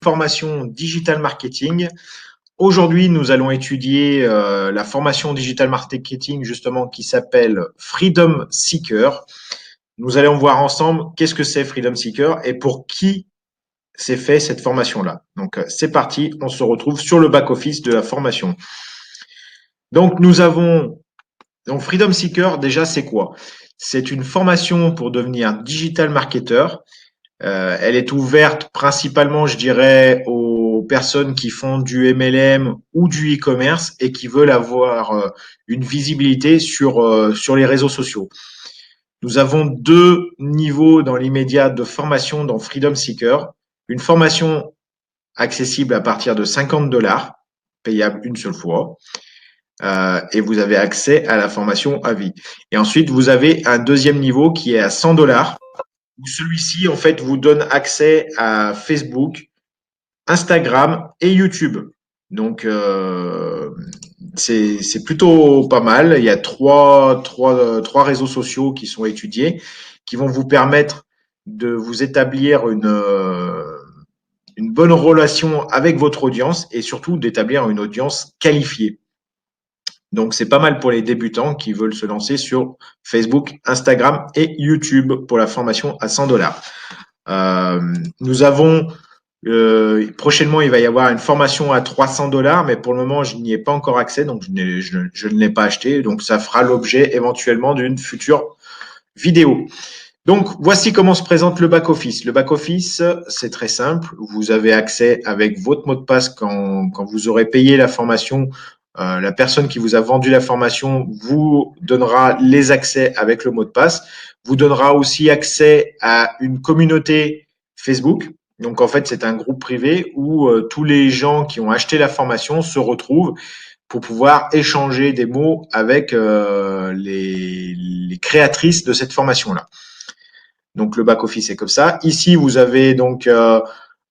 Formation digital marketing. Aujourd'hui, nous allons étudier la formation digital marketing justement qui s'appelle Freedom Seeker. Nous allons voir ensemble qu'est-ce que c'est Freedom Seeker et pour qui s'est fait cette formation-là. Donc, c'est parti, on se retrouve sur le back-office de la formation. Donc, nous avons donc Freedom Seeker, déjà, c'est quoi? C'est une formation pour devenir digital marketer. Elle est ouverte principalement, je dirais, aux personnes qui font du MLM ou du e-commerce et qui veulent avoir une visibilité sur les réseaux sociaux. Nous avons deux niveaux dans l'immédiat de formation dans Freedom Seeker. Une formation accessible à partir de $50, payable une seule fois. Et vous avez accès à la formation à vie. Et ensuite, vous avez un deuxième niveau qui est à $100, où celui-ci, en fait, vous donne accès à Facebook, Instagram et YouTube. Donc, c'est plutôt pas mal. Il y a trois réseaux sociaux qui sont étudiés, qui vont vous permettre de vous établir une bonne relation avec votre audience et surtout d'établir une audience qualifiée. Donc, c'est pas mal pour les débutants qui veulent se lancer sur Facebook, Instagram et YouTube pour la formation à $100. Nous avons prochainement, il va y avoir une formation à $300, mais pour le moment, je n'y ai pas encore accès, donc je ne l'ai pas acheté. Donc, ça fera l'objet éventuellement d'une future vidéo. Donc, voici comment se présente le back-office. Le back-office, c'est très simple. Vous avez accès avec votre mot de passe quand vous aurez payé la formation. La personne qui vous a vendu la formation vous donnera les accès avec le mot de passe, vous donnera aussi accès à une communauté Facebook. Donc, en fait, c'est un groupe privé où tous les gens qui ont acheté la formation se retrouvent pour pouvoir échanger des mots avec les créatrices de cette formation-là. Donc, le back-office est comme ça. Ici, vous avez donc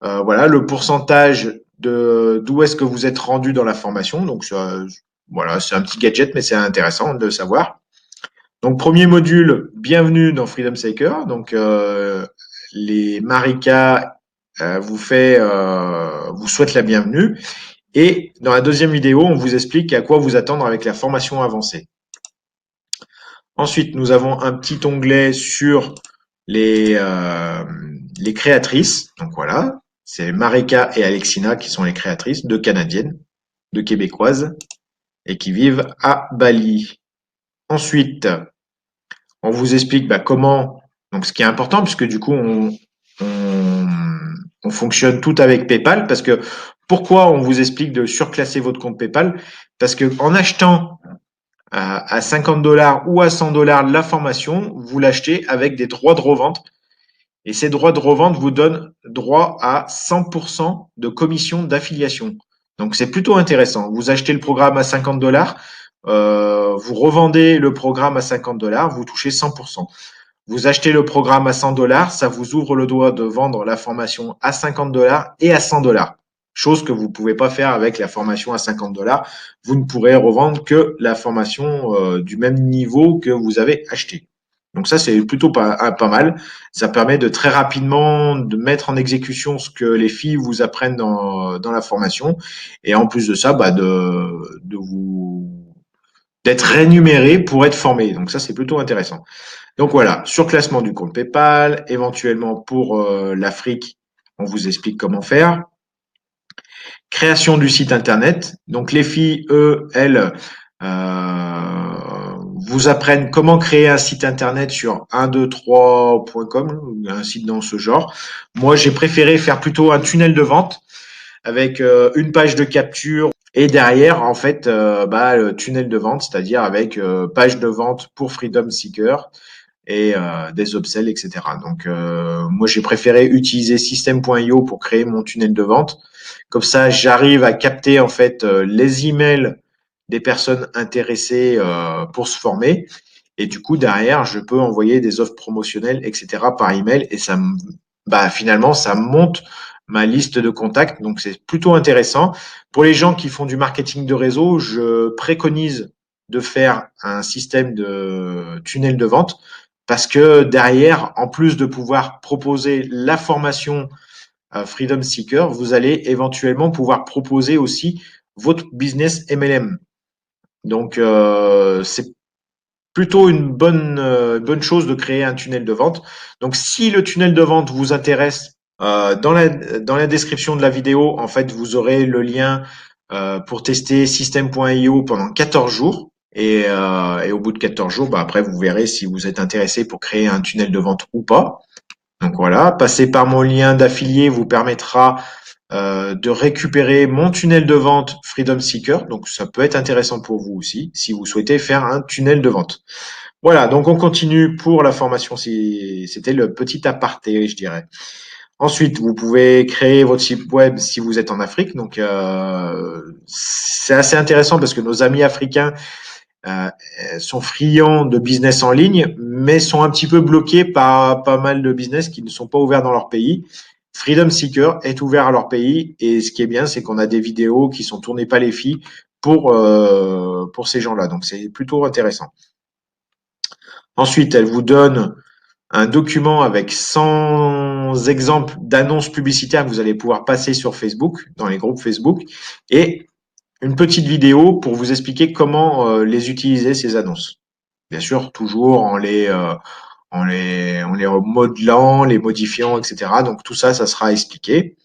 voilà le pourcentage d'où est-ce que vous êtes rendu dans la formation. Donc, voilà, c'est un petit gadget, mais c'est intéressant de savoir. Donc, premier module, bienvenue dans Freedom Seeker. Donc, les Marika vous souhaite la bienvenue. Et dans la deuxième vidéo, on vous explique à quoi vous attendre avec la formation avancée. Ensuite, nous avons un petit onglet sur les créatrices. Donc voilà, c'est Marika et Alexina qui sont les créatrices, deux Canadiennes, deux Québécoises, et qui vivent à Bali. Ensuite, on vous explique comment, donc ce qui est important, puisque du coup, on fonctionne tout avec PayPal, parce que pourquoi on vous explique de surclasser votre compte PayPal? Parce que en achetant à $50 ou à $100 la formation, vous l'achetez avec des droits de revente. Et ces droits de revente vous donnent droit à 100% de commission d'affiliation. Donc, c'est plutôt intéressant. Vous achetez le programme à $50, vous revendez le programme à $50, vous touchez 100%. Vous achetez le programme à $100, ça vous ouvre le droit de vendre la formation à $50 et à $100. Chose que vous ne pouvez pas faire avec la formation à $50. Vous ne pourrez revendre que la formation du même niveau que vous avez acheté. Donc ça, c'est plutôt pas mal. Ça permet de très rapidement de mettre en exécution ce que les filles vous apprennent dans la formation. Et en plus de ça, d'être rémunéré pour être formé. Donc ça, c'est plutôt intéressant. Donc voilà, surclassement du compte PayPal, éventuellement pour l'Afrique, on vous explique comment faire. Création du site internet. Donc les filles, elles, vous apprennent comment créer un site internet sur 123.com, un site dans ce genre. Moi, j'ai préféré faire plutôt un tunnel de vente avec une page de capture et derrière, en fait, le tunnel de vente, c'est-à-dire avec page de vente pour Freedom Seeker et des upsells, etc. Donc, moi, j'ai préféré utiliser System.io pour créer mon tunnel de vente. Comme ça, j'arrive à capter en fait les emails des personnes intéressées pour se former. Et du coup, derrière, je peux envoyer des offres promotionnelles, etc. par email. Et ça, finalement, ça monte ma liste de contacts. Donc, c'est plutôt intéressant. Pour les gens qui font du marketing de réseau, je préconise de faire un système de tunnel de vente parce que derrière, en plus de pouvoir proposer la formation Freedom Seeker, vous allez éventuellement pouvoir proposer aussi votre business MLM. Donc, c'est plutôt une bonne chose de créer un tunnel de vente. Donc, si le tunnel de vente vous intéresse, dans la description de la vidéo, en fait, vous aurez le lien pour tester System.io pendant 14 jours. Et au bout de 14 jours, bah, après, vous verrez si vous êtes intéressé pour créer un tunnel de vente ou pas. Donc voilà, passer par mon lien d'affilié vous permettra de récupérer mon tunnel de vente Freedom Seeker. Donc ça peut être intéressant pour vous aussi si vous souhaitez faire un tunnel de vente. Voilà, donc on continue pour la formation. C'était le petit aparté, je dirais. Ensuite, vous pouvez créer votre site web si vous êtes en Afrique. Donc c'est assez intéressant parce que nos amis africains euh, sont friands de business en ligne, mais sont un petit peu bloqués par pas mal de business qui ne sont pas ouverts dans leur pays. Freedom Seeker est ouvert à leur pays et ce qui est bien, c'est qu'on a des vidéos qui sont tournées par les filles pour ces gens-là. Donc c'est plutôt intéressant. Ensuite, elle vous donne un document avec 100 exemples d'annonces publicitaires que vous allez pouvoir passer sur Facebook, dans les groupes Facebook, et une petite vidéo pour vous expliquer comment les utiliser, ces annonces. Bien sûr, toujours en les modelant, les modifiant, etc. Donc tout ça, ça sera expliqué.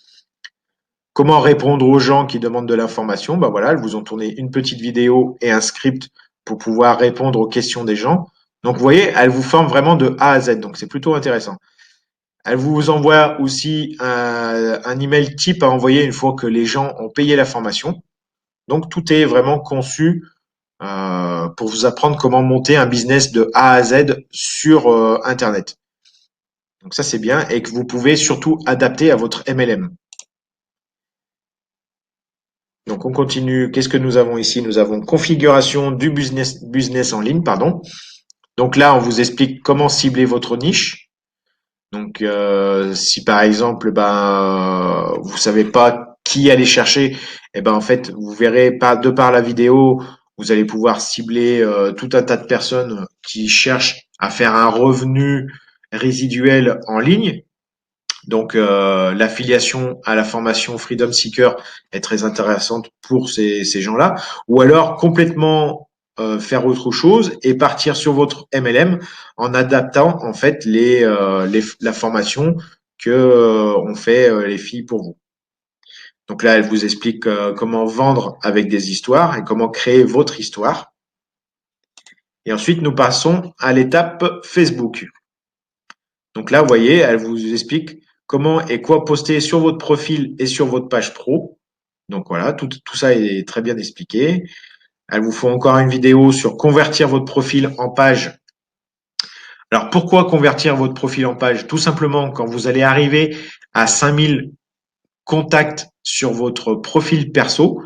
Comment répondre aux gens qui demandent de l'information? Ben voilà, elles vous ont tourné une petite vidéo et un script pour pouvoir répondre aux questions des gens. Donc vous voyez, elles vous forment vraiment de A à Z. Donc c'est plutôt intéressant. Elle vous envoie aussi un email type à envoyer une fois que les gens ont payé la formation. Donc tout est vraiment conçu pour vous apprendre comment monter un business de A à Z sur Internet. Donc ça c'est bien et que vous pouvez surtout adapter à votre MLM. Donc on continue. Qu'est-ce que nous avons ici? Nous avons configuration du business en ligne, pardon. Donc là on vous explique comment cibler votre niche. Donc si par exemple vous savez pas qui aller chercher, et ben en fait vous verrez de par la vidéo, vous allez pouvoir cibler tout un tas de personnes qui cherchent à faire un revenu résiduel en ligne. Donc l'affiliation à la formation Freedom Seeker est très intéressante pour ces gens-là. Ou alors complètement faire autre chose et partir sur votre MLM en adaptant en fait la formation que ont fait les filles pour vous. Donc là, elle vous explique comment vendre avec des histoires et comment créer votre histoire. Et ensuite, nous passons à l'étape Facebook. Donc là, vous voyez, elle vous explique comment et quoi poster sur votre profil et sur votre page pro. Donc voilà, tout ça est très bien expliqué. Elle vous fait encore une vidéo sur convertir votre profil en page. Alors pourquoi convertir votre profil en page? Tout simplement, quand vous allez arriver à 5000 contacts sur votre profil perso,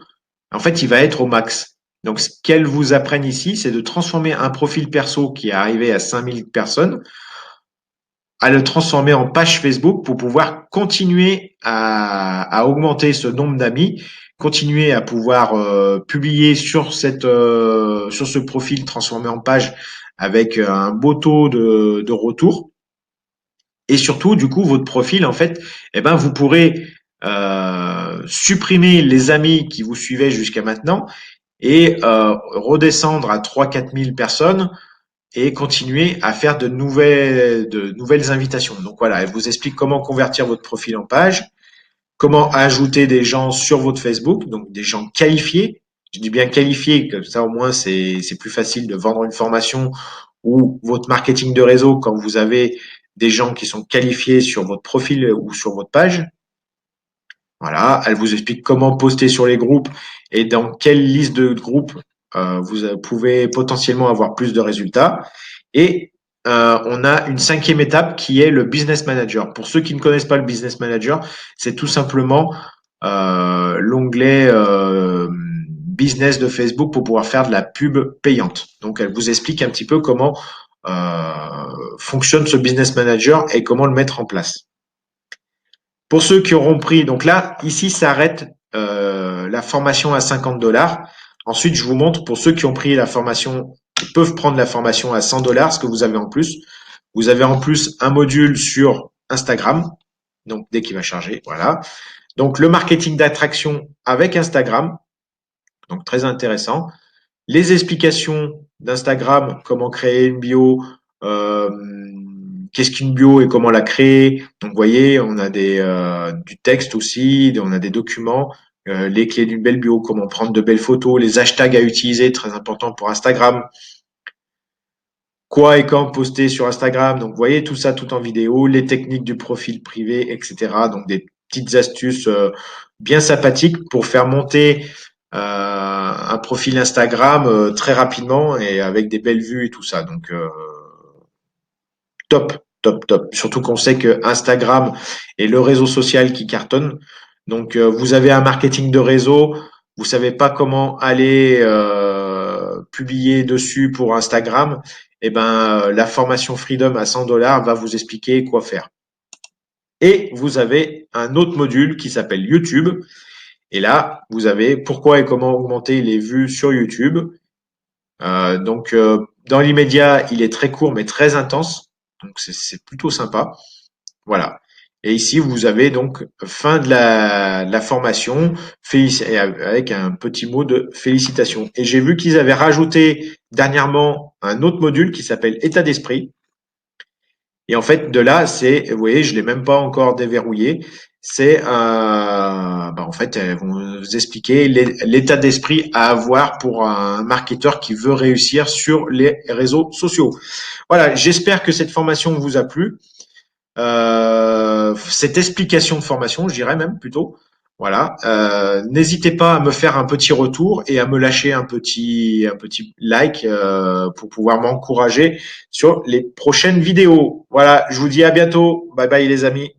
en fait, il va être au max. Donc ce qu'elles vous apprennent ici, c'est de transformer un profil perso qui est arrivé à 5000 personnes à le transformer en page Facebook pour pouvoir continuer à augmenter ce nombre d'amis, continuer à pouvoir publier sur sur ce profil transformé en page avec un beau taux de retour. Et surtout, du coup, votre profil, en fait, vous pourrez supprimer les amis qui vous suivaient jusqu'à maintenant et redescendre à 3 000 à 4 000 personnes et continuer à faire de nouvelles invitations. Donc voilà, elle vous explique comment convertir votre profil en page, comment ajouter des gens sur votre Facebook, donc des gens qualifiés. Je dis bien qualifiés, comme ça au moins c'est plus facile de vendre une formation ou votre marketing de réseau quand vous avez des gens qui sont qualifiés sur votre profil ou sur votre page. Voilà, elle vous explique comment poster sur les groupes et dans quelle liste de groupes vous pouvez potentiellement avoir plus de résultats. Et on a une cinquième étape qui est le business manager. Pour ceux qui ne connaissent pas le business manager, c'est tout simplement l'onglet business de Facebook pour pouvoir faire de la pub payante. Donc, elle vous explique un petit peu comment fonctionne ce business manager et comment le mettre en place. Pour ceux qui auront pris, donc là, ici, ça arrête la formation à 50 $. Ensuite, je vous montre pour ceux qui ont pris la formation, qui peuvent prendre la formation à 100 $, ce que vous avez en plus. Vous avez en plus un module sur Instagram. Donc, dès qu'il va charger, voilà. Donc, le marketing d'attraction avec Instagram. Donc, très intéressant. Les explications d'Instagram, comment créer une bio, euh, qu'est-ce qu'une bio et comment la créer. Donc, vous voyez, on a du texte aussi, on a des documents, les clés d'une belle bio, comment prendre de belles photos, les hashtags à utiliser, très important pour Instagram. Quoi et quand poster sur Instagram. Donc, vous voyez tout ça tout en vidéo, les techniques du profil privé, etc. Donc, des petites astuces bien sympathiques pour faire monter un profil Instagram très rapidement et avec des belles vues et tout ça. Donc, top, top, top. Surtout qu'on sait que Instagram est le réseau social qui cartonne. Donc, vous avez un marketing de réseau, vous savez pas comment aller publier dessus pour Instagram. Eh ben, la formation Freedom à 100 $ va vous expliquer quoi faire. Et vous avez un autre module qui s'appelle YouTube. Et là, vous avez pourquoi et comment augmenter les vues sur YouTube. Dans l'immédiat, il est très court mais très intense. Donc, c'est plutôt sympa. Voilà. Et ici, vous avez donc fin de la formation avec un petit mot de félicitations. Et j'ai vu qu'ils avaient rajouté dernièrement un autre module qui s'appelle état d'esprit. Et en fait, de là, vous voyez, je l'ai même pas encore déverrouillé. En fait, elles vont vous expliquer l'état d'esprit à avoir pour un marketeur qui veut réussir sur les réseaux sociaux. Voilà, j'espère que cette formation vous a plu. Cette explication de formation, je dirais même plutôt. Voilà. N'hésitez pas à me faire un petit retour et à me lâcher un petit like pour pouvoir m'encourager sur les prochaines vidéos. Voilà, je vous dis à bientôt. Bye bye les amis.